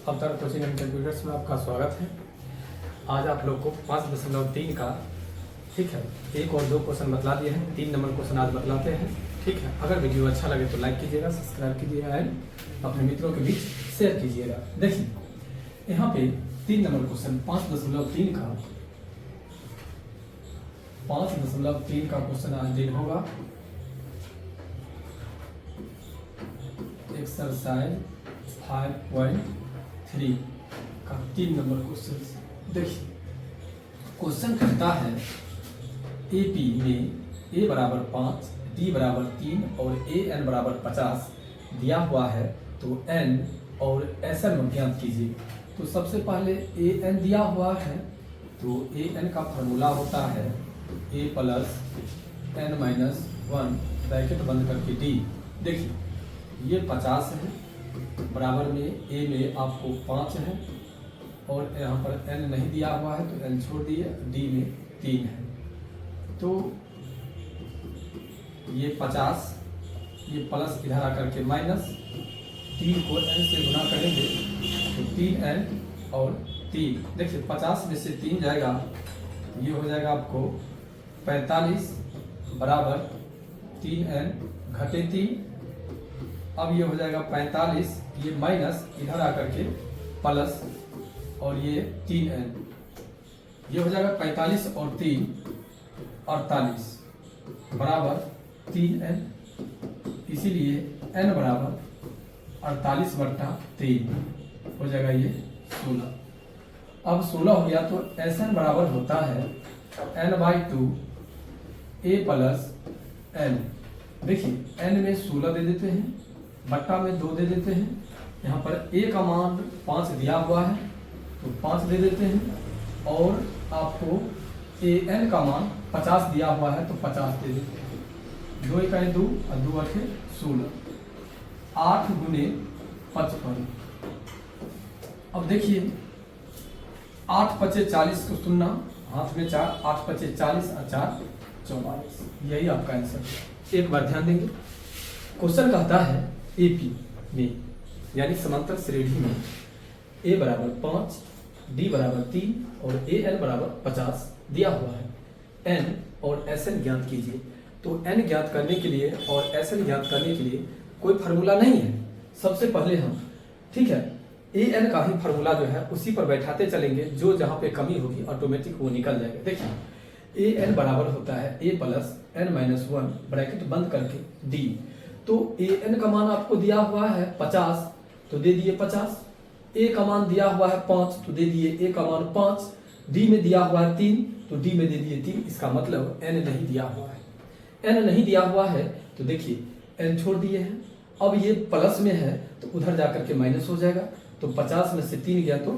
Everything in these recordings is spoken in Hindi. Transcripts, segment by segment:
अवतार कोचिंग एंड कंप्यूटर्स में आपका स्वागत है। आज आप लोग को 5.3 का ठीक है 1 और 2 क्वेश्चन बतला दिए हैं। 3 नंबर क्वेश्चन आज बतलाते हैं। ठीक है, अगर वीडियो अच्छा लगे तो लाइक कीजिएगा, सब्सक्राइब कीजिएगा एंड अपने मित्रों के बीच शेयर कीजिएगा। देखिए यहाँ पे 3 नंबर क्वेश्चन 5.3 का क्वेश्चन आज दिन होगा। एक्सरसाइज 5.3 का 3 नंबर क्वेश्चन। देखिए क्वेश्चन कहता है एपी में ए बराबर 5, डी बराबर 3 और ए एन बराबर 50 दिया हुआ है, तो एन और एस एन ज्ञात कीजिए। तो सबसे पहले ए एन दिया हुआ है, तो ए एन का फॉर्मूला होता है A plus N minus 1 bracket बंद करके डी। देखिए ये 50 है, बराबर में ए में आपको 5 है और यहाँ पर एन नहीं दिया हुआ है तो एन छोड़ दिए, डी में 3 है। तो ये 50, ये प्लस इधर आकर के माइनस, 3 को एन से गुना करेंगे तो 3n और 3। देखिए 50 में से 3 जाएगा, ये हो जाएगा आपको 45 बराबर 3n घटे 3। अब ये हो जाएगा 45, ये माइनस इधर आकर के प्लस और ये 3n, ये हो जाएगा 45 और 3 48 बराबर 3n। इसीलिए n बराबर 48/3 हो जाएगा ये 16। अब 16 हो गया तो Sn बराबर होता है n/2 a प्लस n। देखिए n में 16 दे देते हैं, बट्टा में 2 दे देते हैं। यहाँ पर a का मान 5 दिया हुआ है तो 5 दे देते हैं, और आपको an का मान 50 दिया हुआ है तो 50 दे देते हैं। 2 × 2 और 2 × 16, 8 × 55। अब देखिए 8 × 5 = 40 को सुनना, हाथ में 4, 8 × 5 = 40 और 4 = 44। यही आपका आंसर है। एक बार ध्यान देंगे, क्वेश्चन कहता है एपी में यानी समांतर श्रेणी में ए बराबर 5, डी बराबर 3 और ए एन बराबर 50 दिया हुआ है। एन और एस एन ज्ञात कीजिए। तो एन ज्ञात करने के लिए और एस एन ज्ञात करने के लिए कोई फार्मूला नहीं है। सबसे पहले हम ठीक है ए एन का ही फार्मूला जो है उसी पर बैठाते चलेंगे, जो जहां पे कमी होगी ऑटोमेटिक वो निकल जाएगा। देखिए ए एन बराबर होता है A plus N minus 1 bracket बंद करके डी। तो ए एन का मान आपको दिया हुआ है 50 तो दे दिए 50, ए का मान दिया हुआ है 5 तो दे दिए ए का मान 5, डी में दिया हुआ है 3 तो डी में दे दिए 3। इसका मतलब एन नहीं दिया हुआ है। एन नहीं दिया हुआ है तो देखिए एन छोड़ दिए हैं। अब ये प्लस में है तो उधर जाकर के माइनस हो जाएगा। तो 50 में से 3 गया तो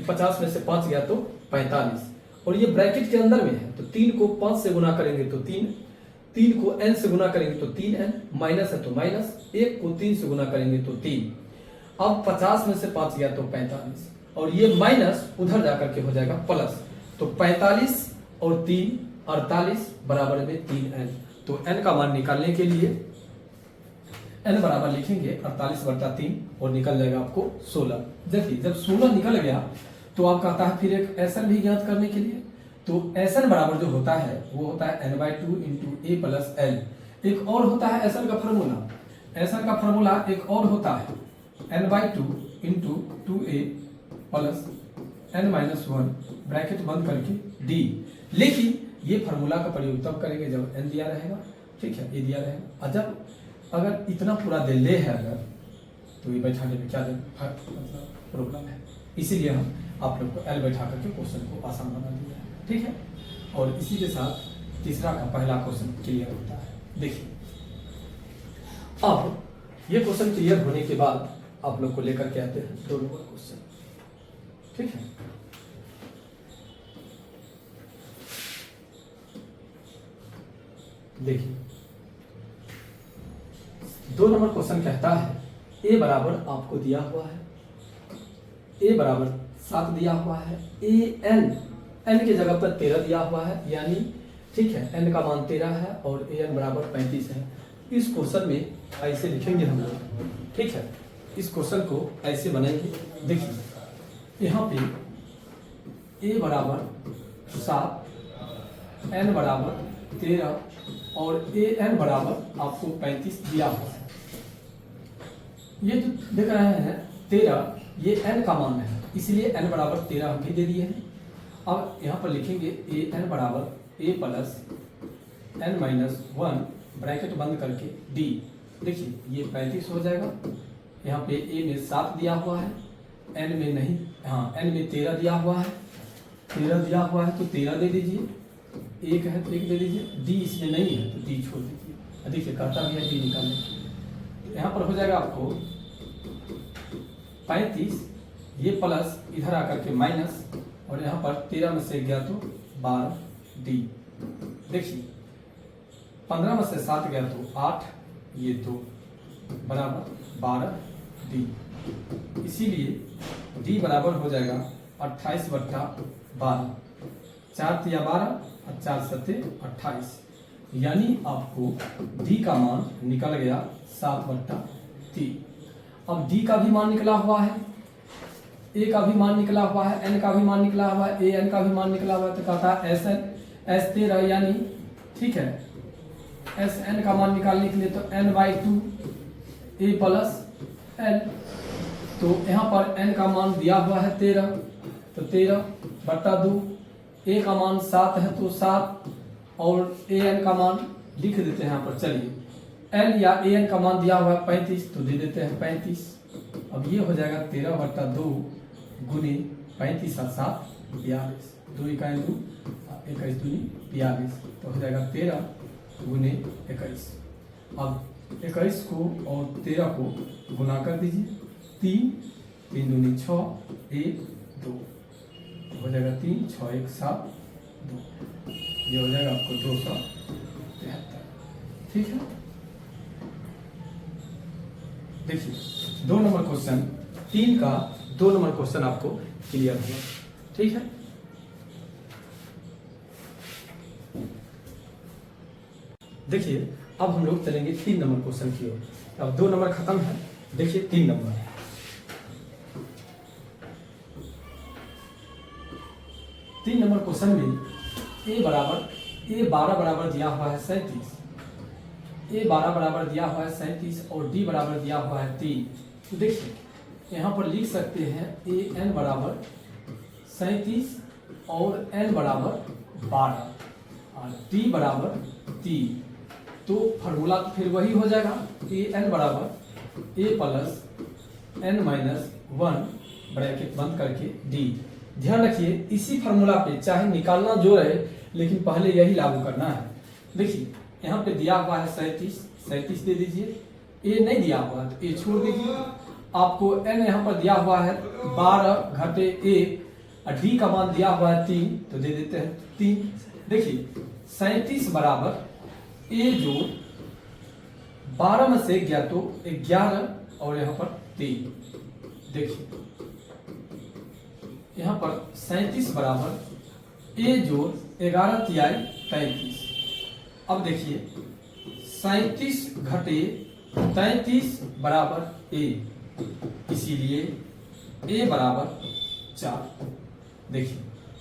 50 में से 5 गया तो 45, और ये ब्रैकेट के अंदर में है तो 3 को 5 से गुना करेंगे तो 3 को n से गुना करेंगे तो 3n, माइनस है तो माइनस, 1 को 3 से गुना करेंगे तो 3। अब 50 में से 5 गया तो 45, और ये माइनस उधर जाकर के हो जाएगा प्लस। तो 45 और 3 48 बराबर में 3n। तो n का मान निकालने के लिए n बराबर लिखेंगे 48/3 और निकल जाएगा आपको 16। देखिए जब 16 निकल गया तो आप कहता है फिर एक एस एन भी ज्ञात करने के लिए। तो एस एन बराबर जो होता है वो होता है n/2 × a प्लस l। एक और होता है एस एन का फॉर्मूला। एस एन का फॉर्मूला एक और होता है n/2 × 2a plus n minus 1 bracket बंद करके d। लेकिन ये फार्मूला का प्रयोग तब करेंगे जब n दिया रहेगा। ठीक है, ये दिया रहेगा। और जब अगर इतना पूरा दिल्ले है अगर, तो ये बैठाने में क्या मतलब प्रॉब्लम है। इसीलिए हम आप लोग को एल बैठा करके क्वेश्चन को आसान बना दिया है। ठीक है, और इसी के साथ तीसरा का पहला क्वेश्चन क्लियर होता है। देखिए अब ये क्वेश्चन क्लियर होने के बाद आप लोग को लेकर के आते हैं 2 नंबर क्वेश्चन। ठीक है, देखिए 2 नंबर क्वेश्चन कहता है ए बराबर आपको दिया हुआ है, ए बराबर 7 दिया हुआ है, ए एन की जगह पर 13 दिया हुआ है, यानी ठीक है एन का मान 13 है और ए एन बराबर 35 है। इस क्वेश्चन में ऐसे लिखेंगे हम लोग। ठीक है, इस क्वेश्चन को ऐसे बनाएंगे। देखिए यहाँ पे a बराबर 7, n बराबर 13 और an बराबर आपको 35 दिया हुआ है। ये जो देख रहे हैं 13, ये n का मान है, इसलिए n बराबर 13 हम भी दे दिए हैं। अब यहाँ पर लिखेंगे an बराबर a plus n minus 1 bracket बंद करके d। देखिए ये 35 हो जाएगा। यहाँ पे a में 7 दिया हुआ है, n में नहीं, हाँ n में 13 दिया हुआ है, 13 दिया हुआ है तो 13 दे दीजिए, 1 है तो 1 दे दीजिए, d इसमें नहीं है तो d छोड़ दीजिए। देखिए कहता भी है d निकालने। यहाँ पर हो जाएगा आपको 35, ये प्लस इधर आकर के माइनस, और यहाँ पर 13 में से गया तो 12 d। देखिए 15 में से 7 गया तो 8, ये 2 बराबर 12 d। इसीलिए d बराबर हो जाएगा 28/12, 4 तिया 12 और 4 सत्ते 28, यानी आपको d का मान निकल गया 7/3। अब d का भी मान निकला हुआ है, a का भी मान निकला हुआ है, n का भी मान निकला हुआ है, an का भी मान निकला हुआ है, तो कहता है S13, यानी ठीक है Sn का मान निकालने के लिए तो n/2 a प्लस n। तो यहाँ पर n का मान दिया हुआ है 13, तो 13/2, a का मान 7 है तो 7, और an का मान लिख देते हैं यहाँ पर। चलिए n या an का मान दिया हुआ है 35, तो दे देते हैं 35। अब ये हो जाएगा 13/2 गुने 35 और 7 42, 2 इकाई 2, 21 दूनी 42, तो हो जाएगा 13 गुने 21। अब 21 को और 13 को गुना कर दीजिए, 3 दूनी 6, 1 2, तो हो जाएगा 3 6 1 7 2, ये हो जाएगा आपको 273। ठीक है, देखिए 2 नंबर क्वेश्चन, 3 का 2 नंबर क्वेश्चन आपको क्लियर हुआ। ठीक है, देखिए अब हम लोग चलेंगे 3 नंबर क्वेश्चन की ओर। अब 2 नंबर खत्म है, देखिए 3 नंबर। 3 नंबर क्वेश्चन में a 12 बराबर दिया हुआ है 37, a 12 बराबर दिया हुआ है 37 और d बराबर दिया हुआ है 3। तो देखिए यहाँ पर लिख सकते हैं an बराबर 37 और n बराबर 12 और d बराबर 3। तो फार्मूला तो फिर वही हो जाएगा, an बराबर a plus n minus 1 bracket बंद करके d। ध्यान रखिए इसी फार्मूला पे चाहे निकालना जो रहे, लेकिन पहले यही लागू करना है। देखिए यहाँ पे दिया हुआ है 37 दे दीजिए, a नहीं दिया हुआ है तो a छोड़ दीजिए। आपको n यहाँ पर दिया हुआ है 12 घटे a, और d का मान दिया हुआ है 3, तो दे देते हैं 3। देखिए 37 बराबर a जो 12 में से गया तो 11 और यहाँ पर 3। देखिए यहाँ पर 37 बराबर a जो 11 तिहाई 33। अब देखिए 37 घटे 33 बराबर a, इसीलिए a बराबर 4। देखिए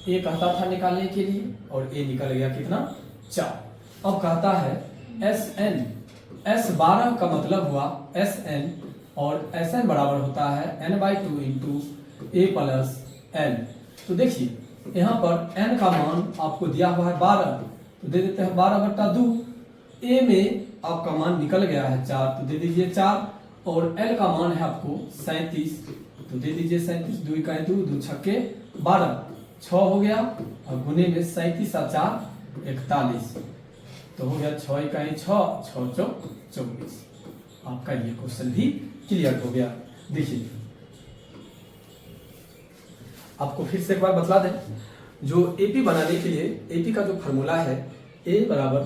a कहता था निकालने के लिए और a निकल गया कितना 4। अब कहता है Sn, S12 का मतलब हुआ Sn, और Sn बराबर होता है n/2 into a plus n। तो देखिए यहाँ पर n का मान आपको दिया हुआ है 12, तो दे देते हैं 12/2। a में आपका मान निकल गया है 4, तो दे दीजिए 4, और n का मान है आपको 37, तो दे दीजिए 37, 2 इकाई 2, 2 छक्के 12, 6 हो गया, और गुने में 37 और 4 41, तो हो गया 6 इकाई 6, 6 चौक 24। आपका ये क्वेश्चन भी क्लियर हो गया। देखिए आपको फिर से एक बार बतला दें, जो एपी बनाने के लिए एपी का जो फार्मूला है a बराबर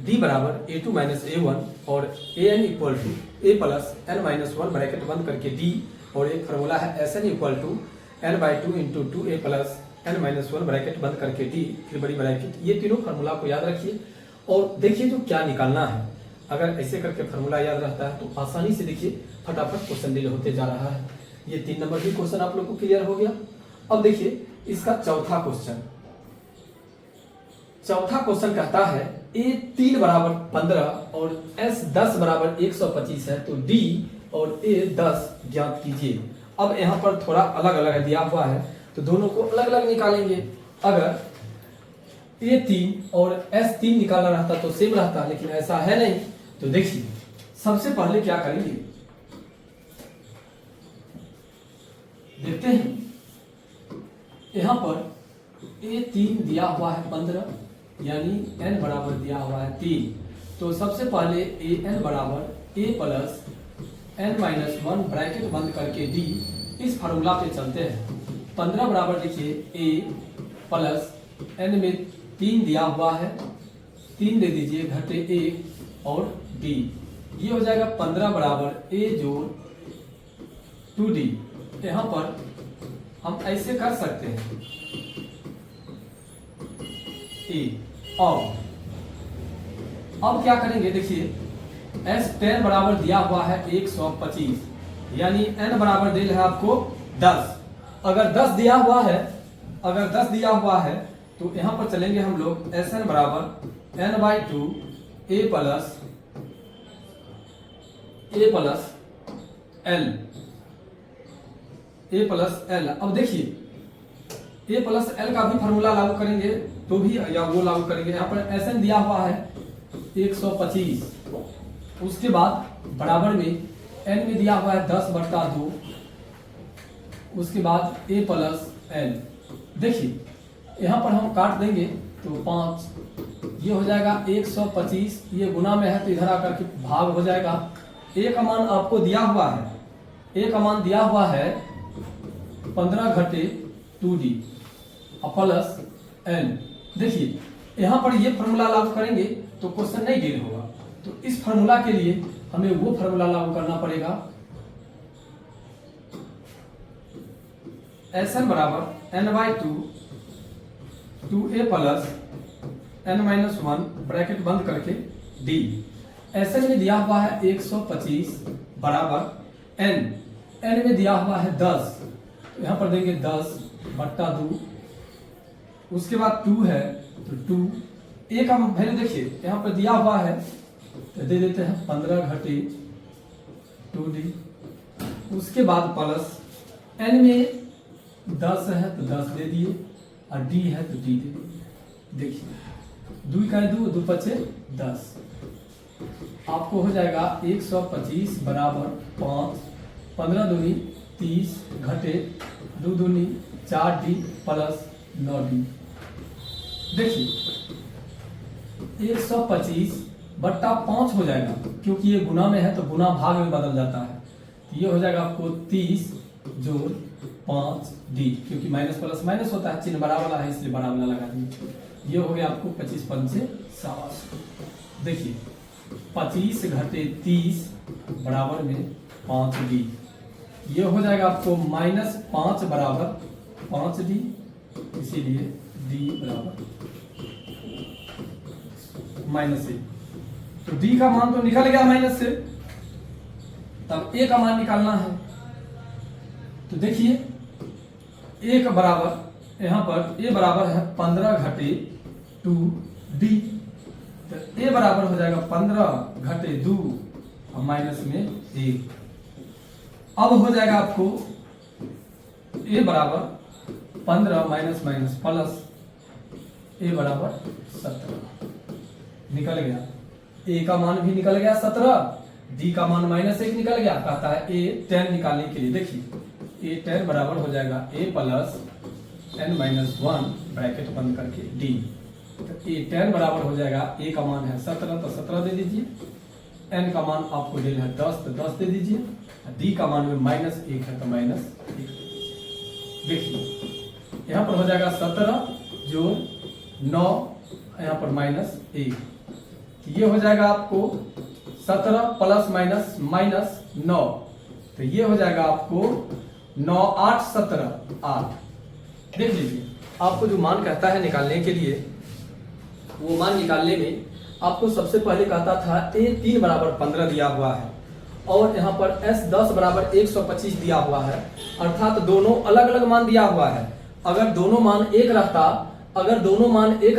d बराबर a2 माइनस a1 और an equal to a plus n minus 1 bracket बंद करके d, और एक फार्मूला है Sn equal to n/2 into 2a plus n minus 1 bracket बंद करके d फिर बड़ी ब्रैकेट। ये तीनों फार्मूला को याद रखिए और देखिए जो क्या निकालना है। अगर ऐसे करके फार्मूला याद रहता है तो आसानी से देखिए फटाफट क्वेश्चन डील होते जा रहा है। ये 3 नंबर भी क्वेश्चन आप लोग को क्लियर हो गया। अब देखिए इसका चौथा क्वेश्चन कहता है A3 बराबर 15 और S10 बराबर 125 है, तो D और A10 ज्ञात कीजिए। अब यहाँ पर थोड़ा अलग अलग दिया हुआ है, तो दोनों को अलग अलग निकालेंगे। अगर A3 और S3 निकालना रहता तो सेम रहता, लेकिन ऐसा है नहीं। तो देखिए सबसे पहले क्या करेंगे, देखते हैं। यहाँ पर A3 दिया हुआ है 15, यानी n बराबर दिया हुआ है 3। तो सबसे पहले an बराबर a plus n minus 1 bracket बंद करके d, इस फार्मूला पे चलते हैं। 15 बराबर देखिए a प्लस n में 3 दिया हुआ है, 3 दे दीजिए घटे 1 और d, ये हो जाएगा 15 बराबर a जोड़ 2d। यहाँ पर हम ऐसे कर सकते हैं अब क्या करेंगे, देखिए S10 बराबर दिया हुआ है 125, यानी n बराबर दिल है आपको 10। अगर 10 दिया हुआ है तो यहां पर चलेंगे हम लोग Sn बराबर n/2 a प्लस l। अब देखिए a प्लस l का भी फॉर्मूला लागू करेंगे तो भी, या वो लागू करेंगे। यहाँ पर Sn दिया हुआ है 125, उसके बाद बराबर में n में दिया हुआ है 10/2, उसके बाद a प्लस l। देखिए यहाँ पर हम काट देंगे तो 5, ये हो जाएगा 125, ये गुना में है तो इधर आकर के भाग हो जाएगा। a का मान आपको दिया हुआ है, a का मान दिया हुआ है 15 घटे 2d प्लस n। देखिए यहाँ पर ये फार्मूला लागू करेंगे तो क्वेश्चन नहीं डील होगा, तो इस फार्मूला के लिए हमें वो फार्मूला लागू करना पड़ेगा। Sn बराबर n/2 2a plus n-1 bracket बंद करके d। Sn में दिया हुआ है 125 बराबर n में दिया हुआ है 10, तो यहाँ पर देंगे 10/2, उसके बाद 2 है तो 2, a का वैल्यू देखिए यहाँ पर दिया हुआ है तो दे देते हैं 15 घटे 2d, उसके बाद प्लस n में 10 है तो 10 दे दिए और d है तो d दे दिए। देखिए 2 का 2, 2 पचे 10, आपको हो जाएगा 125 बराबर 5, 15 दूनी 30 घटे 2 दूनी 4d प्लस 9d। देखिए 125/5 हो जाएगा, क्योंकि ये गुना में है तो गुना भाग में बदल जाता है। तो ये हो जाएगा आपको 30 जोड़ 5d, क्योंकि माइनस प्लस माइनस होता है, चिन्ह बड़ा वाला है इसलिए बड़ा वाला लगा दीजिए। ये हो गया आपको 25 पंचे 7। देखिए 25 घटे 30 बराबर में 5d, ये हो जाएगा आपको -5 बराबर 5d, इसीलिए d बराबर -1। तो d का मान तो निकल गया माइनस से, तब a का मान निकालना है। तो देखिए a का बराबर यहाँ पर a बराबर है 15 घटे 2d, तो a बराबर हो जाएगा 15 घटे 2 और माइनस में 1। अब हो जाएगा आपको a बराबर 15 माइनस माइनस प्लस a बराबर 17 निकल गया। a का मान भी निकल गया 17, d का मान -1 निकल गया। कहता है a10 निकालने के लिए, देखिए a10 बराबर हो जाएगा a प्लस n-1 ब्रैकेट बंद करके d। तो a10 बराबर हो जाएगा, a का मान है 17 तो 17 दे दीजिए, n का मान आपको देना है 10 तो 10 दे दीजिए, d का मान में -1 है तो -1। देखिए यहाँ पर हो जाएगा 17 जो 9, यहाँ पर -1, ये हो जाएगा आपको 17 प्लस माइनस -9, तो ये हो जाएगा आपको 9 8 17 8। देख लीजिए आपको जो मान कहता है निकालने के लिए, वो मान निकालने में आपको सबसे पहले कहता था a3 बराबर 15 दिया हुआ है और यहाँ पर S10 बराबर 125 दिया हुआ है, अर्थात दोनों अलग अलग मान दिया हुआ है। अगर दोनों मान एक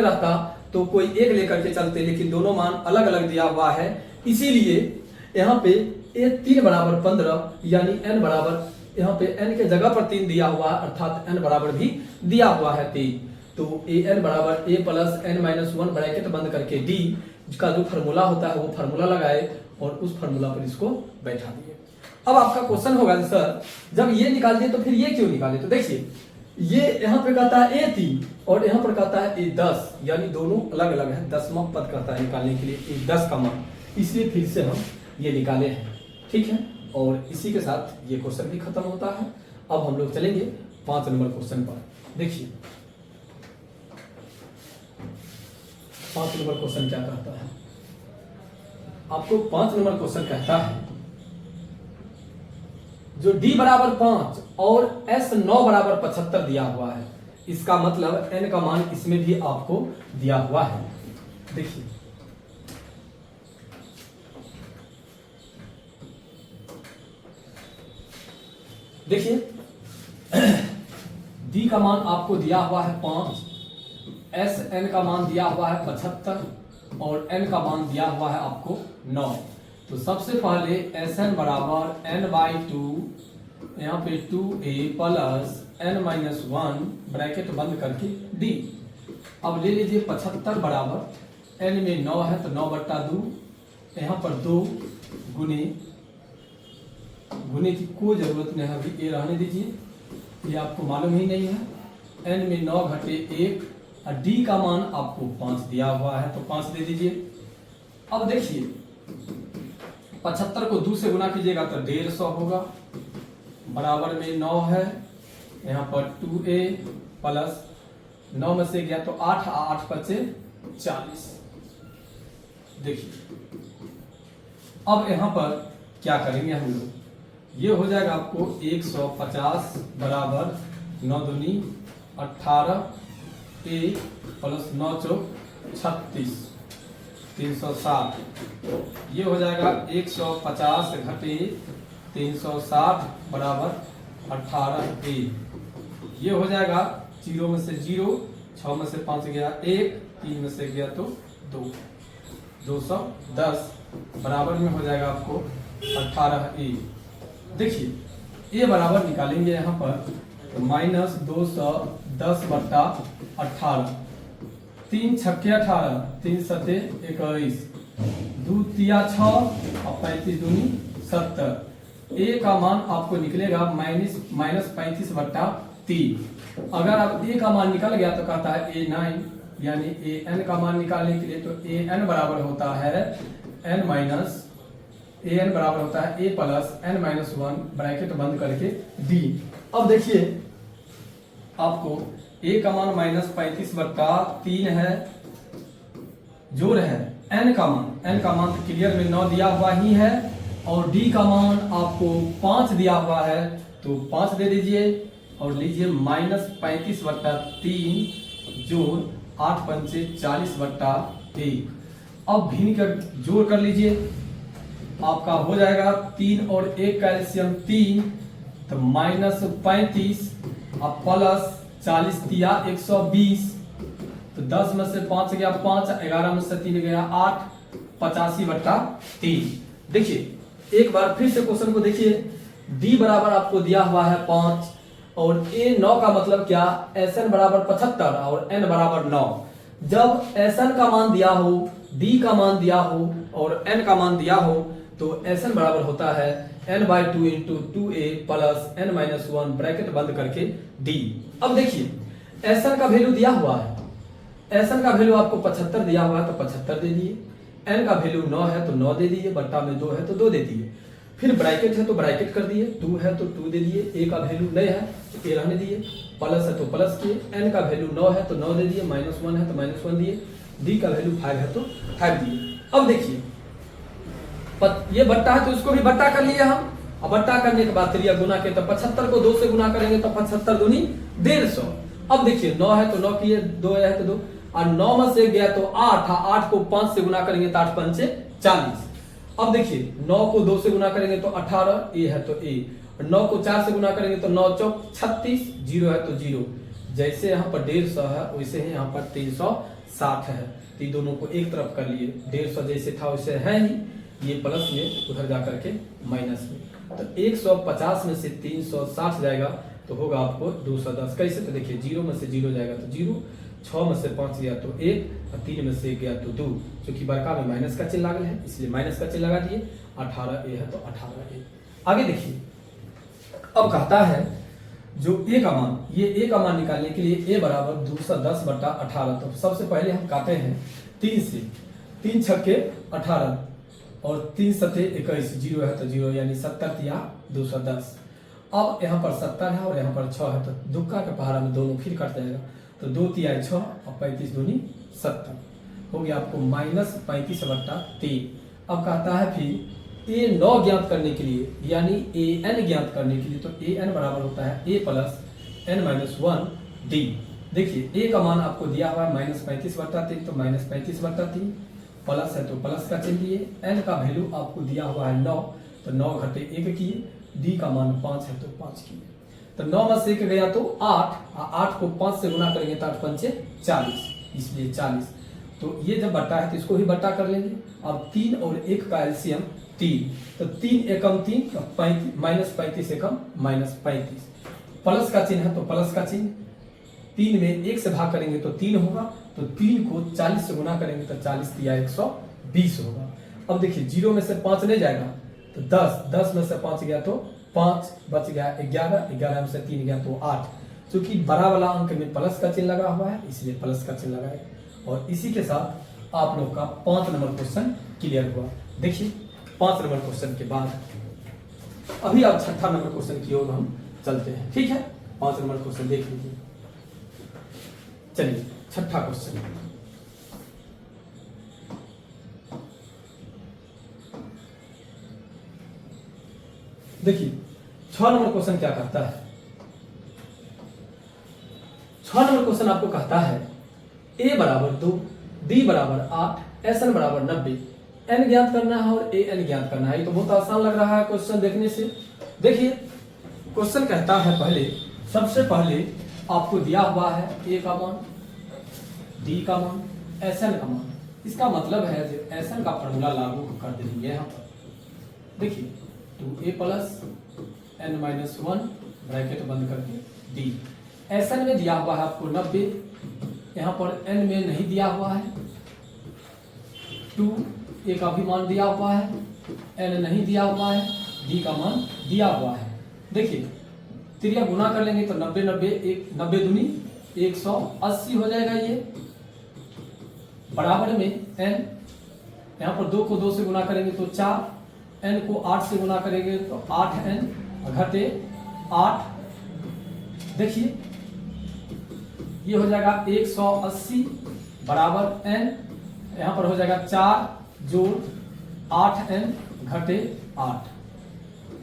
रहता तो कोई एक लेकर के चलते, लेकिन दोनों मान अलग अलग दिया हुआ है, इसीलिए यहाँ पे A3 बराबर 15 यानी n बराबर, यहाँ पे n के जगह पर 3 दिया हुआ है, अर्थात n बराबर भी दिया हुआ है 3। तो an बराबर a plus n minus 1 bracket बंद करके d का जो फार्मूला होता है वो फार्मूला लगाए और उस फार्मूला पर इसको बैठा दिए। अब आपका क्वेश्चन होगा सर जब ये निकाल दिए तो फिर ये क्यों निकाले? तो देखिए ये यहाँ पे कहता है A3 और यहाँ पर कहता है A10, यानी दोनों अलग अलग है। 10वां पद कहता है निकालने के लिए A10 का मान, इसलिए फिर से हम ये निकाले हैं। ठीक है, और इसी के साथ ये क्वेश्चन भी खत्म होता है। अब हम लोग चलेंगे 5 नंबर क्वेश्चन पर। देखिए 5 नंबर क्वेश्चन क्या कहता है आपको? 5 नंबर क्वेश्चन कहता है जो d बराबर 5 और S9 बराबर 75 दिया हुआ है, इसका मतलब n का मान इसमें भी आपको दिया हुआ है। देखिए d का मान आपको दिया हुआ है 5, Sn का मान दिया हुआ है 75 और n का मान दिया हुआ है आपको 9। तो सबसे पहले Sn बराबर n/2, यहाँ पे 2a plus n minus 1 bracket बंद करके d। अब ले लीजिए 75 बराबर n में 9 है तो 9/2, यहाँ पर 2 गुने की कोई जरूरत नहीं है, अभी ये रहने दीजिए, ये आपको मालूम ही नहीं है। n में 9 घटे 1 और d का मान आपको 5 दिया हुआ है तो 5 दे दीजिए। अब देखिए 75 को 2 से गुना कीजिएगा तो 150 होगा, बराबर में 9 है, यहाँ पर 2a प्लस 9 में से गया तो 8, 8 बचे 40। देखिए अब यहाँ पर क्या करेंगे हम लोग, ये हो जाएगा आपको 150 बराबर 9 दूनी 18 a प्लस 9 चौक 36 360, ये हो जाएगा 150 घटे 360 बराबर 18 a, ये हो जाएगा 0 में से 0, 6 में से 5 गया 1, 3 में से गया तो 2, 210 बराबर में हो जाएगा आपको 18 a। देखिए a बराबर निकालेंगे यहाँ पर तो माइनस 210/18, 3 छक्के 18, 3 सते 21, 2 तिया 6 और 35 दूनी 70। a का मान आपको निकलेगा माइनस 35/3। अगर आप a का मान निकल गया तो कहता है a9, यानी an का मान निकालने के लिए तो an बराबर होता है a plus n minus 1 bracket बंद करके d। अब देखिए आपको a का मान माइनस 35/3 है, जोड़ है n का मान तो क्लियर में 9 दिया हुआ ही है और d का मान आपको 5 दिया हुआ है तो 5 दे दीजिए और लीजिए माइनस 35/3 जोड़ 8 पंचे 40/1। अब भिन्न कर जोड़ कर लीजिए, आपका हो जाएगा 3 और 1 का एलसीएम 3 तो माइनस 35 अब प्लस 40 दिया 120 तो 10 में से 5 गया 5, 11 में से 3 गया 8, 85/3। देखिए एक बार फिर से क्वेश्चन को देखिए, d बराबर आपको दिया हुआ है 5 और a 9 का मतलब क्या, Sn बराबर 75 और n बराबर 9। जब Sn का मान दिया हो, d का मान दिया हो और n का मान दिया हो तो Sn बराबर होता है n/2 into 2a plus n minus 1 bracket बंद करके d। अब देखिए Sn का वैल्यू दिया हुआ है, Sn का वैल्यू आपको 75 दिया हुआ है तो 75 दे दिए, n का वैल्यू 9 है तो 9 दे दिए, बट्टा में 2 है तो 2 दे दिए, फिर ब्रैकेट है तो ब्रैकेट कर दिए, 2 है तो 2 दे दिए, a का वैल्यू नहीं है तो a रहने दिए, प्लस है तो प्लस किए, n का वैल्यू 9 है तो 9 दे दिए, माइनस 1 है तो माइनस 1 दिए, d का वैल्यू 5 है तो 5 दिए। अब देखिए ये बट्टा है तो इसको भी बट्टा कर लिए हम, अब बट्टा करने के बाद त्रिया गुना के तो 75 को 2 से गुना करेंगे तो 75 दूनी 150। अब देखिए 9 है तो 9 किए, 2 है तो 2 और 9 में से गया तो 8, 8 को 5 से गुना करेंगे तो 8 पंचे 40। अब देखिए 9 को 2 से गुना करेंगे तो 18, ए है तो ए, और 9 को 4 से गुना करेंगे तो 9 चौक 36, 0 है तो 0। जैसे यहाँ पर 150 है वैसे ही यहाँ पर 360 है, तो ये दोनों को एक तरफ कर लिए। 150 जैसे था वैसे है ही, ये प्लस में उधर जा करके माइनस में, तो 150 में से 360 जाएगा तो होगा आपको 210। कैसे? तो देखिए 0 में से 0 जाएगा तो 0, 6 में से 5 गया तो 1, और 3 में से 1 गया तो 2, क्योंकि बड़का में माइनस का चिन्ह लागल है इसलिए माइनस का चिन्ह लगा दिए। 18a है तो 18a। आगे देखिए, अब कहता है जो a का मान, ये a का मान निकालने के लिए a बराबर 210/18। तो सबसे पहले हम काटे हैं 3 से, 3 छक्के 18 और 3 सते 21, 0 है तो 0, यानी 70 या 210। अब यहाँ पर 70 है और यहाँ पर 6 है, तो दुक्का के पहाड़ा में दोनों फिर कट जाएगा, तो 2 तिहाई 6 और 35 दूनी 70 हो गया आपको -35/3। अब कहता है फिर a9 ज्ञात करने के लिए, यानी an ज्ञात करने के लिए, तो an बराबर होता है a प्लस n-1d। देखिए a का मान आपको दिया हुआ है -35/3, तो -35/3, प्लस है तो प्लस का चिन्ह दिए। n का वैल्यू आपको दिया हुआ है 9, तो 9 घटे 1 किए। d का मान 5 है तो 5 किए। तो 9 में से 1 गया तो 8, 8 को 5 से गुना करेंगे तो 8 पंचे 40, इसलिए 40। तो ये जब बट्टा है तो इसको ही बट्टा कर लेंगे। अब 3 और 1 का एलसीएम 3, तो 3 एकम 3, तो -35 एकम -35, प्लस का चिन्ह है तो प्लस का चिन्ह। 3 में 1 से भाग करेंगे तो 3 होगा, तो 3 को 40 से गुना करेंगे तो 40 या 120 होगा। अब देखिए 0 में से 5 नहीं जाएगा तो 10, 10 में से 5 गया तो 5, बच गया 11, 11 में से 3 गया तो 8। क्योंकि बड़ा वाला अंक में प्लस का चिन्ह लगा हुआ है इसलिए प्लस का चिन्ह लगाए। और इसी के साथ आप लोग का 5 नंबर क्वेश्चन क्लियर हुआ। देखिए 5 नंबर क्वेश्चन के बाद अभी आप 6ठा नंबर क्वेश्चन की ओर हम चलते हैं, ठीक है। 5 नंबर क्वेश्चन देख लीजिए। चलिए 6ठा क्वेश्चन, देखिए 6 नंबर क्वेश्चन क्या कहता है। 6 नंबर क्वेश्चन आपको कहता है a बराबर 2, d बराबर 8, sn बराबर 90, n ज्ञात करना है और an ज्ञात करना है। ये तो बहुत आसान लग रहा है क्वेश्चन देखने से। देखिए क्वेश्चन कहता है पहले, सबसे पहले आपको दिया हुआ है a का मान, d का मान, sn का मान। इसका मतलब है sn का फॉर्मूला लागू कर देंगे यहाँ पर। देखिए 2a प्लस n-1 ब्रैकेट बंद करके d। sn में दिया हुआ है आपको 90, यहाँ पर n में नहीं दिया हुआ है। 2a का भी मान दिया हुआ है, n नहीं दिया हुआ है, d का मान दिया हुआ है। देखिए त्रिया गुना कर लेंगे तो 90 90 दूनी 180 हो जाएगा। ये बराबर में n, यहाँ पर 2 को 2 से गुना करेंगे तो 4, n को 8 से गुना करेंगे तो 8n घटे 8। देखिए ये हो जाएगा 180 बराबर n, यहाँ पर हो जाएगा 4 जोड़ 8n घटे 8।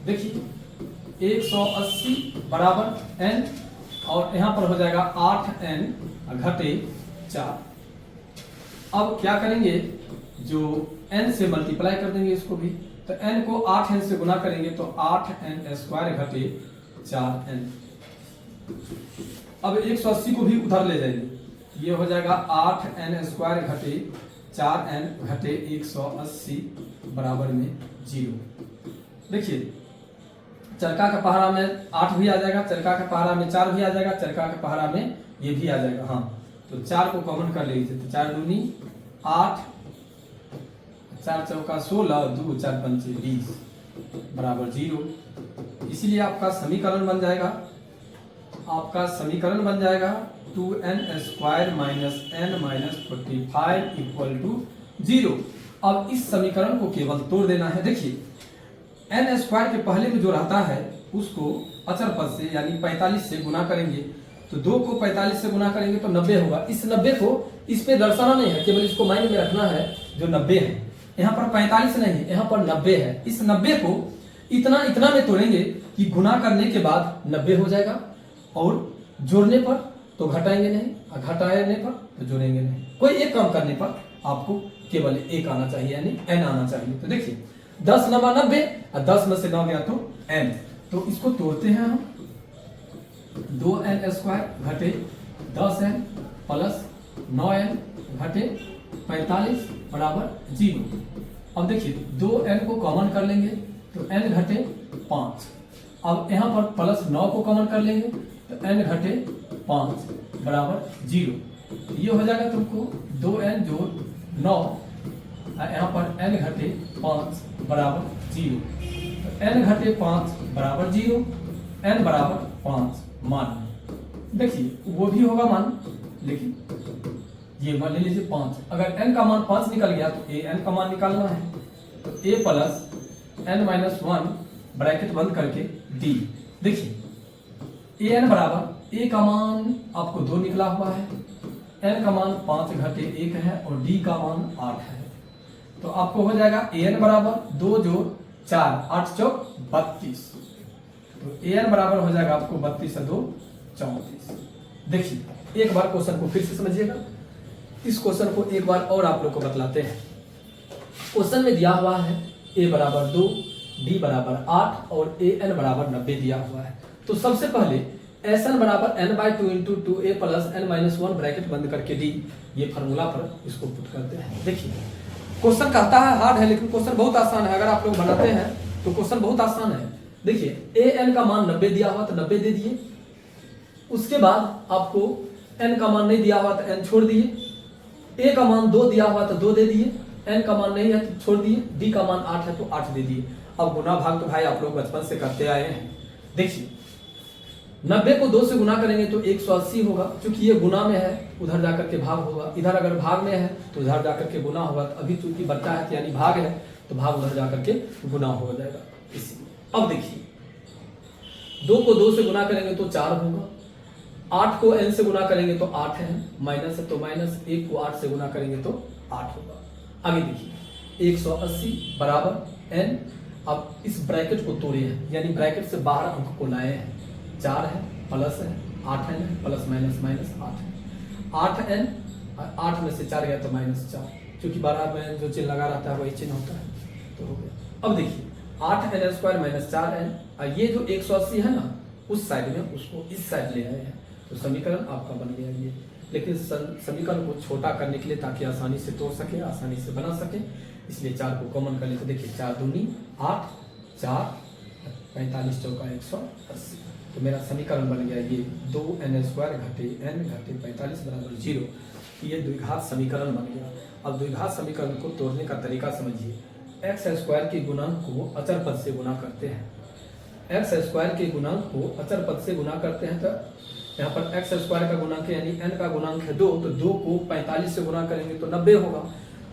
देखिए 180 बराबर n और यहाँ पर हो जाएगा 8n घटे 4। अब क्या करेंगे, जो n से मल्टीप्लाई कर देंगे इसको भी, तो n को 8n से गुना करेंगे तो 8n² घटे 4n। अब 180 को भी उधर ले जाएंगे, ये हो जाएगा 8n² घटे 4n घटे 180 बराबर में 0। देखिए चरका का पहाड़ा में 8 भी आ जाएगा, चरका का पहाड़ा में 4 भी आ जाएगा, चरका का पहाड़ा में ये भी आ जाएगा। हाँ तो 4 को कॉमन कर लीजिए, तो 4 दूनी 8, 4 चौका 16, 2 4 पंचे 20 बराबर 0। इसलिए आपका समीकरण बन जाएगा, आपका समीकरण बन जाएगा 2n² minus n minus 45 equal to 0। अब इस समीकरण को केवल तोड़ देना है। देखिए n² के पहले में जो रहता है उसको अचर पद से यानी 45 से गुना करेंगे, तो 2 को 45 से गुना करेंगे तो 90 होगा। इस 90 को इस पे दर्शाना नहीं है, केवल इसको माइंड में रखना है जो 90 है। यहाँ पर 45 नहीं है, यहाँ पर 90 है। इस 90 को इतना में तोड़ेंगे कि गुना करने के बाद 90 हो जाएगा, और जोड़ने पर तो घटाएंगे नहीं, और घटाने पर तो जोड़ेंगे नहीं। कोई एक काम करने पर आपको केवल 1 आना चाहिए, यानी n आना चाहिए। तो देखिए 10 नमा 90 और 10 में से 9 गया तो n। तो इसको तोड़ते हैं हम, 2n स्क्वायर घटे 10n प्लस 9n घटे 45 बराबर 0। अब देखिए 2n को कॉमन कर लेंगे तो n घटे 5। अब यहाँ पर प्लस 9 को कॉमन कर लेंगे तो n घटे 5 बराबर 0। ये हो जाएगा तुमको 2n जोड़ 9, यहाँ पर n घटे 5 बराबर 0। तो n घटे 5 बराबर 0, n बराबर 5 मान। देखिए वो भी होगा मान, लेकिन ये मान ले लीजिए 5। अगर n का मान 5 निकल गया तो a n का मान निकालना है। तो a plus n minus 1 bracket बंद करके d। देखिए a n बराबर a का मान आपको 2 निकला हुआ है, n का मान 5 घटे 1 है और d का मान 8 है। तो आपको हो जाएगा a n बराबर 2 जोड़ 4, 8 चौक 32। तो a n बराबर हो जाएगा आपको 32 से 2 34। देखिए एक बार क्वेश्चन को फिर से समझिएगा। इस क्वेश्चन को एक बार और आप लोग को बतलाते हैं। क्वेश्चन में दिया हुआ है a बराबर 2, d बराबर 8 और a n बराबर 90 दिया हुआ है। तो सबसे पहले एस एन बराबर n by 2 into 2a plus n minus 1 bracket बंद करके d, ये फार्मूला पर इसको पुट करते हैं। देखिए क्वेश्चन कहता है हार्ड है, लेकिन क्वेश्चन बहुत आसान है। अगर आप लोग बनाते हैं तो क्वेश्चन बहुत आसान है। देखिए a n का मान 90 दिया हुआ तो 90 दे दिए। उसके बाद आपको n का मान नहीं दिया हुआ तो n छोड़ दिए, a का मान 2 दिया हुआ तो 2 दे दिए, n का मान नहीं है तो छोड़ दिए, d का मान 8 है तो 8 दे दिए। अब गुना भाग तो भाई आप लोग बचपन से करते आए हैं। देखिए 90 को 2 से गुना करेंगे तो 180 होगा। क्योंकि ये गुना में है उधर जाकर के भाग होगा, इधर अगर भाग में है तो उधर जाकर के गुना होगा। तो अभी चूंकि बच्चा है यानी भाग है तो भाग उधर जाकर के गुना हो जाएगा। इसलिए अब देखिए 2 को 2 से गुना करेंगे तो 4 होगा, 8 को n से गुना करेंगे तो 8 है, माइनस है तो माइनस, 1 को 8 से गुना करेंगे तो 8 होगा। आगे देखिए 180 बराबर n। अब इस ब्रैकेट को तोड़े हैं, यानी ब्रैकेट से बाहर अंक को लाए हैं। 4 है प्लस है 8 है प्लस माइनस माइनस 8 है, 8n, 8 में से 4 गया तो माइनस 4। क्योंकि बारह में जो चिन्ह लगा रहता है वही चिन्ह होता है, तो हो गया। अब देखिए 8n स्क्वायर माइनस 4n, ये जो 180 है ना उस साइड में उसको इस साइड ले आए हैं, तो समीकरण आपका बन गया ये। लेकिन समीकरण को छोटा करने के लिए ताकि आसानी से तोड़ सके, आसानी से बना सके, इसलिए 4 को कॉमन कर लेते। देखिए 4 दूनी 8, 4 45 चौका 180। तो मेरा समीकरण बन गया ये 2n स्क्वायर घटे n घटे 45 बराबर 0। ये द्विघात समीकरण बन गया। अब द्विघात समीकरण को तोड़ने का तरीका समझिए। एक्स स्क्वायर के गुणांक को अचर पद से गुना करते हैं। एक्स स्क्वायर के गुणांक को अचर पद से गुना करते हैं, तो यहाँ पर एक्स स्क्वायर का गुणांक यानी n का गुणांक है 2, तो 2 को 45 से गुना करेंगे तो 90 होगा।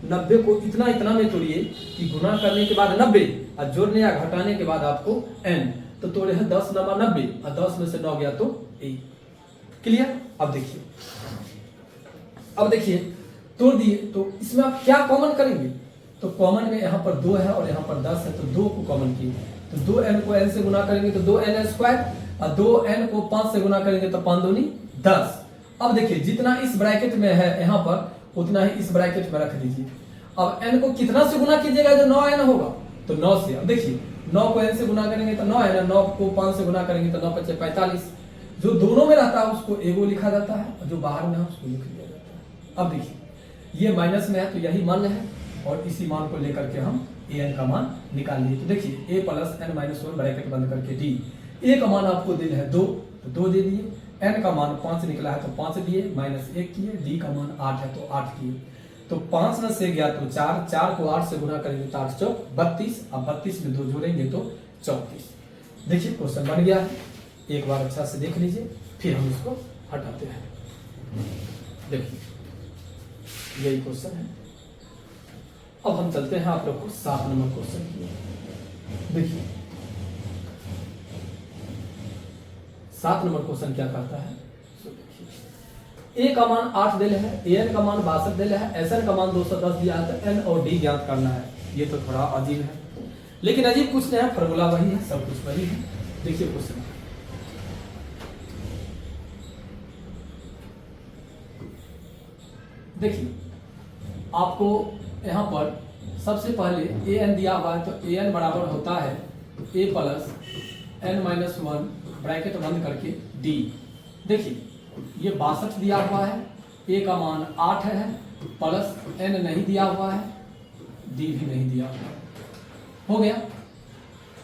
90 को इतना में तोड़िए कि गुना करने के बाद 90 और जोड़ने या घटाने के बाद आपको n, तो तोड़े हैं 10 नमा 90 और 10 में से 9 गया तो 1। क्लियर। अब देखिए तोड़ दिए, तो इसमें आप क्या कॉमन करेंगे? तो कॉमन में यहाँ पर 2 है और यहाँ पर 10 है, तो 2 को कॉमन किए, तो 2n को n से गुना करेंगे तो 2n स्क्वायर, और 2n को 5 से गुना करेंगे तो 5 दूनी 10। अब देखिए जितना इस ब्रैकेट में है यहाँ पर उतना ही इस ब्रैकेट में रख दीजिए। अब n को कितना से गुना कीजिएगा? जो 9n होगा तो 9 से। अब देखिए 9 को n से गुना करेंगे तो 9 है, 9 को 5 से गुना करेंगे तो 9 × 5 = 45। जो दोनों में रहता है उसको एगो लिखा जाता है और जो बाहर में है उसको लिख दिया जाता है। अब देखिए ये माइनस में है तो यही मान है और इसी मान को लेकर के हम an का मान निकाल लिए। तो देखिए a plus n minus 1 bracket बंद करके d, a का मान आपको दिया है 2 तो 2 दे दिए, n का मान 5 निकला है तो 5 दिए, माइनस 1 किए, d का मान 8 है तो 8 किए। तो 5 में से गया तो 4, 4 को 8 से गुना करेंगे तो 8 चौक 32, अब 32 में 2 जोड़ेंगे तो 34। देखिए क्वेश्चन बन गया है, एक बार अच्छा से देख लीजिए, फिर हम इसको हटाते हैं। देखिए यही क्वेश्चन है। अब हम चलते हैं आप लोग को 7 नंबर क्वेश्चन की। देखिए 7 नंबर क्वेश्चन क्या कहता है? a का मान 8 दिले है, an का मान 62 दिले है, sn का मान 210 दिया है, तो n और d ज्ञात करना है। ये तो थोड़ा अजीब है, लेकिन अजीब कुछ नहीं है, फॉर्मूला वही है, सब कुछ वही है। देखिए क्वेश्चन देखिए आपको यहाँ पर सबसे पहले ए एन दिया हुआ है, तो ए एन बराबर होता है A plus N minus one bracket बंद करके डी। देखिए ये 62 दिया हुआ है, ए का मान 8 है, प्लस एन नहीं दिया हुआ है, डी भी नहीं दिया हुआ है। हो गया।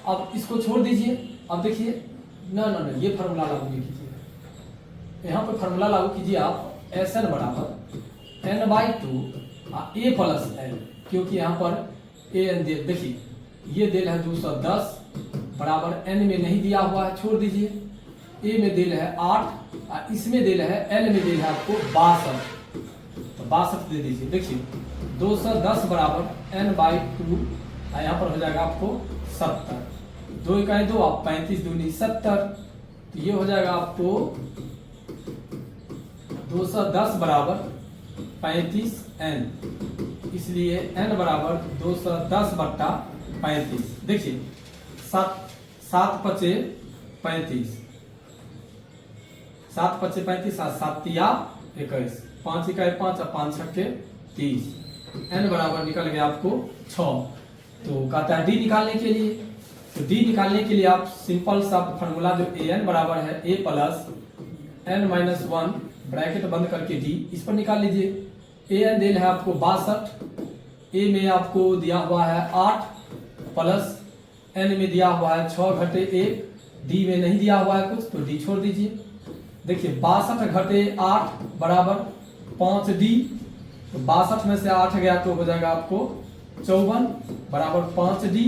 अब इसको छोड़ दीजिए। अब देखिए ना ना ना, ये फार्मूला लागू नहीं कीजिए, यहाँ पर फार्मूला लागू कीजिए आप एस एन बराबर n by two a plus n, क्योंकि यहाँ पर ए एन देखिए ये दिल है 210 बराबर एन में नहीं दिया हुआ है, छोड़ दीजिए। ए में दिल है 8, इसमें दिल है एल में दिल है आपको 62, तो 62 दे दीजिए। देखिए 210 बराबर एन बाई टू, यहाँ पर हो जाएगा आपको 70, 2 इकाई 2 आप 35 दूनी 70, तो ये हो जाएगा आपको 210 बराबर 35 एन, इसलिए एन बराबर 210 बट्टा 35। देखिए 7 पचे 35, 7 पचे 35, 7 तिया 21, 5 इकाई 5 और 5 छक्के 30, एन बराबर निकल गया आपको 6। तो कहता है डी निकालने के लिए, तो डी निकालने के लिए आप सिंपल सा फॉर्मूला जो ए एन बराबर है A plus N minus one bracket बंद करके डी, इस पर निकाल लीजिए। ए एन दिल है आपको 62, ए में आपको दिया हुआ है 8, प्लस एन में दिया हुआ है 6 घटे 1, डी में नहीं दिया हुआ है कुछ, तो डी छोड़ दीजिए। देखिए 62 घटे 8 बराबर 5 डी, तो 62 में से 8 गया तो हो जाएगा आपको 54 बराबर 5 डी,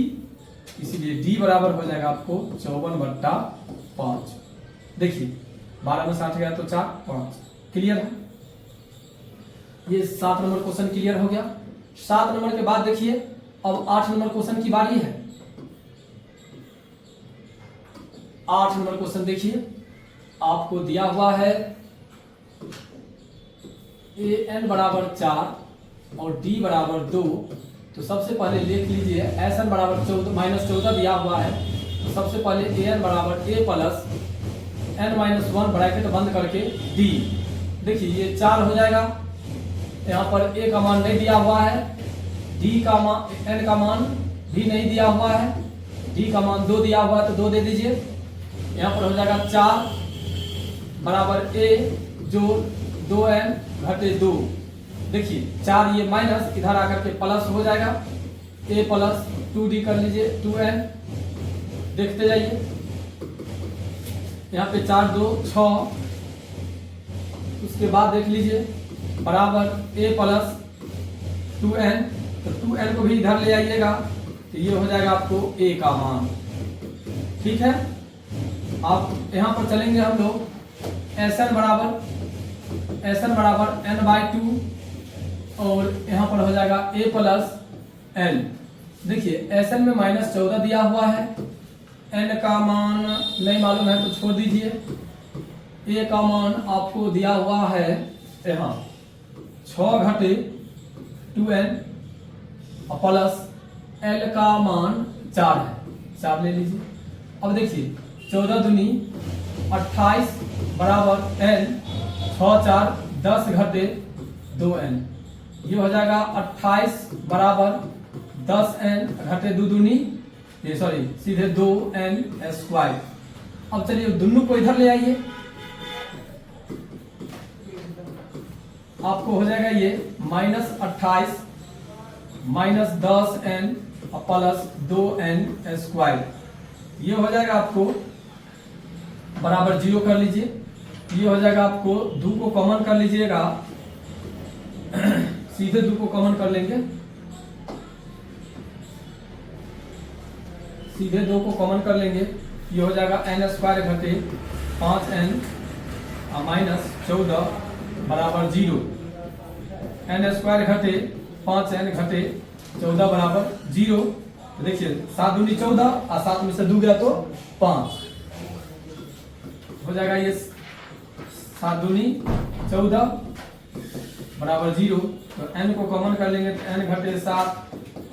इसीलिए डी बराबर हो जाएगा आपको 54 बट्टा 5। देखिए 12 में से 8 गया तो 4 5। क्लियर है? ये 7 नंबर क्वेश्चन क्लियर हो गया। 7 नंबर के बाद देखिए अब 8 नंबर क्वेश्चन की बारी है। 8 नंबर क्वेश्चन देखिए, आपको दिया हुआ है ए एन बराबर 4 और डी बराबर 2, तो सबसे पहले लिख लीजिए एस एन बराबर 14 दिया हुआ है, तो सबसे पहले ए एन बराबर A plus N minus one bracket बंद करके डी। देखिए ये 4 हो जाएगा, यहाँ पर ए का मान नहीं दिया हुआ है, डी का मान एन का मान भी नहीं दिया हुआ है, डी का मान 2 दिया हुआ है तो 2 दे दीजिए। यहाँ पर हो जाएगा 4 बराबर ए जो 2n घटे 2। देखिए 4 ये माइनस इधर आकर के प्लस हो जाएगा, a प्लस 2d कर लीजिए 2n, देखते जाइए। यहाँ पे 4 2 6, उसके बाद देख लीजिए बराबर a प्लस 2n, तो 2n को भी इधर ले आइएगा, तो ये हो जाएगा आपको a का मान। ठीक है, आप यहाँ पर चलेंगे हम लोग एस एन बराबर एन बाई टू, और यहाँ पर हो जाएगा ए प्लस एन। देखिए एस एन में -14 दिया हुआ है, एन का मान नहीं मालूम है तो छोड़ दीजिए। ए का मान आपको दिया हुआ है यहाँ 6 घटे 2n प्लस एल का मान 4 है, 4 ले लीजिए। अब देखिए 14 दूनी 28 बराबर एन, 6 4 10 घटे 2n, ये हो जाएगा 28 बराबर 10n घटे 2 दूनी, ये सॉरी सीधे 2n स्क्वायर। अब चलिए दोनों को इधर ले आइए, आपको हो जाएगा ये -28 -10n प्लस 2n स्क्वायर, ये हो जाएगा आपको बराबर 0 कर लीजिए। ये हो जाएगा आपको 2 को कॉमन कर लीजिएगा, सीधे 2 को कॉमन कर लेंगे, सीधे 2 को कॉमन कर लेंगे, ये हो जाएगा n स्क्वायर घटे 5n -14 बराबर 0, n स्क्वायर घटे 5n घटे 14 बराबर 0। तो देखिए 7 दूनी 14 और 7 में से 2 गया तो 5 हो जाएगा, ये 7 दूनी 14 बराबर 0। तो n को कॉमन कर लेंगे तो n घटे 7,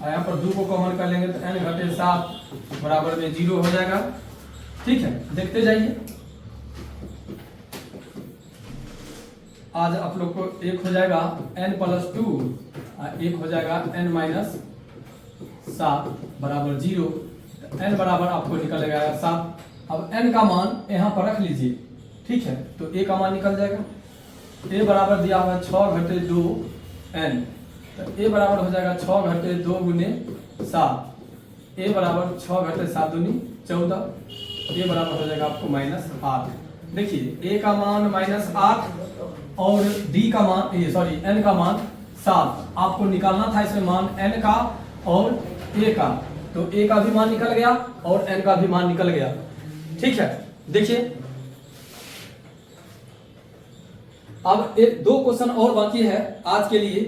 और यहाँ पर 2 को कॉमन कर लेंगे तो n घटे 7 बराबर में 0 हो जाएगा। ठीक है, देखते जाइए। आज आप लोग को एक हो जाएगा n प्लस 2 और एक हो जाएगा n 7 बराबर 0, n बराबर आपको निकलेगा 7। अब n का मान यहाँ पर रख लीजिए, ठीक है, तो a का मान निकल जाएगा। a बराबर दिया हुआ है 6 घटे 2 n, तो a बराबर हो जाएगा 6 घटे 2 गुने 7, a बराबर 6 घटे 7 दूनी 14, a बराबर हो जाएगा आपको -8। देखिए a का मान -8 और d का मान n का मान 7 आपको निकालना था इसमें मान n का और a का, तो a का भी मान निकल गया और n का भी मान निकल गया, ठीक है। देखिए अब एक 2 क्वेश्चन और बाकी है आज के लिए,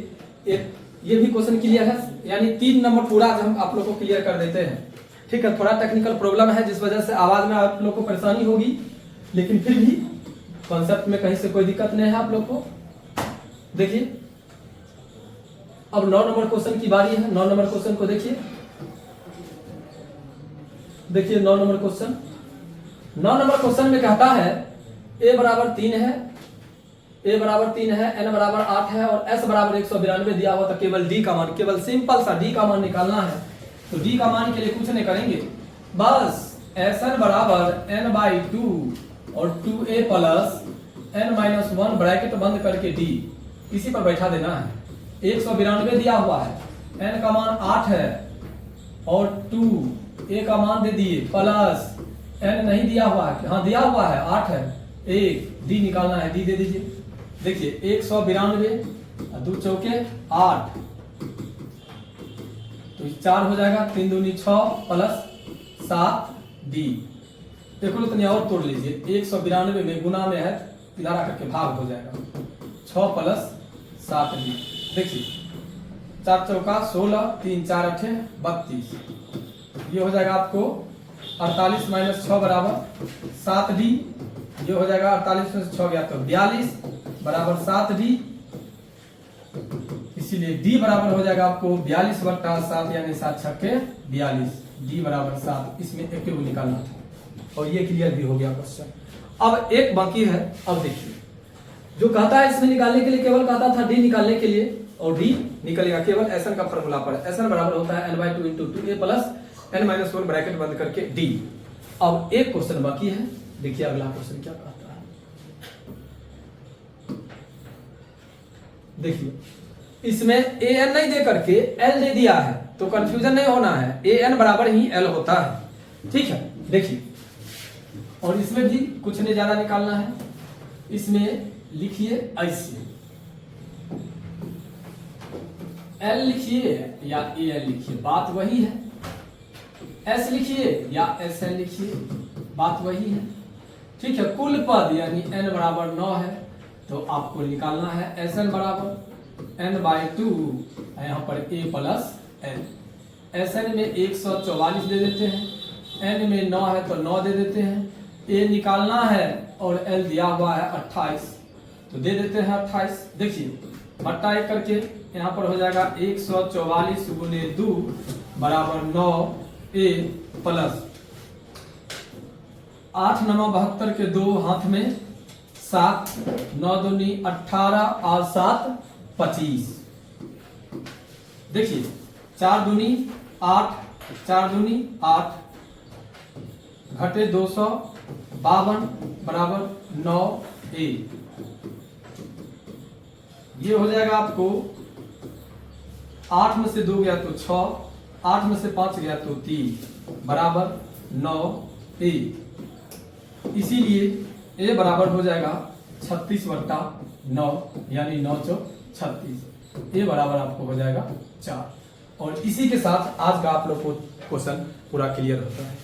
एक ये भी क्वेश्चन क्लियर है, यानी 3 नंबर पूरा हम आप लोग को क्लियर कर देते हैं, ठीक है। थोड़ा टेक्निकल प्रॉब्लम है जिस वजह से आवाज में आप लोग को परेशानी होगी, लेकिन फिर भी कॉन्सेप्ट में कहीं से कोई दिक्कत नहीं है आप लोग को। देखिए अब 9 नंबर क्वेश्चन की बारी है। 9 नंबर क्वेश्चन को देखिए, 9 नंबर क्वेश्चन। 9 नंबर क्वेश्चन में कहता है a बराबर 3 है, n बराबर 8 है और s बराबर 192 दिया हुआ, तो केवल d का मान, केवल सिंपल सा d का मान निकालना है। तो d का मान के लिए कुछ नहीं करेंगे, बस Sn बराबर n/2 और 2a प्लस n-1 ब्रैकेट बंद करके d इसी पर बैठा देना है। 192 दिया हुआ है, n का मान 8 है और 2 a का मान दे दिए प्लस n नहीं दिया हुआ है, हाँ दिया हुआ है 8 है, 1 d निकालना है, d दे दीजिए। देखिए 192 2 चौके 8, तो 4 हो जाएगा, 3 दूनी 6 प्लस 7 d। देखो तो और तोड़ लीजिए, 192 में गुना में है, इधर करके भाग हो जाएगा, 6 प्लस 7 d। देखिए 4 चौका 16, 3 4 8 32, ये हो जाएगा आपको 48 - 6 बराबर 7 d। ये हो जाएगा 48 में से 6 गया तो 42 बराबर 7 d, इसीलिए d बराबर हो जाएगा आपको 42/7 यानी 7 छक्के 42, d बराबर 7। इसमें एक को निकालना था और ये क्लियर भी हो गया क्वेश्चन। अब एक बाकी है, अब देखिए जो कहता है इसमें निकालने के लिए, केवल कहता था d निकालने के लिए, और d निकलेगा केवल Sn का फॉर्मूला पर। Sn बराबर होता है n/2 × 2a plus n-1 bracket बंद करके d। अब एक क्वेश्चन बाकी है, देखिए अगला क्वेश्चन क्या कहता है। देखिए इसमें an नहीं दे करके l दे दिया है, तो कंफ्यूजन नहीं होना है, an बराबर ही l होता है, ठीक है। देखिए और इसमें भी कुछ नहीं ज्यादा निकालना है, इसमें लिखिए ऐसे l लिखिए या al लिखिए, बात वही है, s लिखिए या sl लिखिए, बात वही है, ठीक है। कुल पद यानी n बराबर 9 है, तो आपको निकालना है Sn बराबर n/2, यहाँ पर a प्लस n। Sn में 144 दे देते हैं, n में 9 है तो 9 दे देते हैं, a निकालना है और l दिया हुआ है 28, तो दे देते हैं 28। देखिए बट्टा 1 करके यहाँ पर हो जाएगा 144 गुने 2 बराबर 9a प्लस 8 9 72 के 2 हाथ में 7, 9 दूनी 18 और 7 25। देखिए 4 दूनी 8, 4 दूनी 8 घटे 252 बराबर 9a। ये हो जाएगा आपको 8 में से 2 गया तो 6, 8 में से 5 गया तो 3 बराबर 9a। इसीलिए a बराबर हो जाएगा 36/9 यानी 9 × 36, a बराबर आपको हो जाएगा 4। और इसी के साथ आज का आप लोग को क्वेश्चन पूरा क्लियर होता है।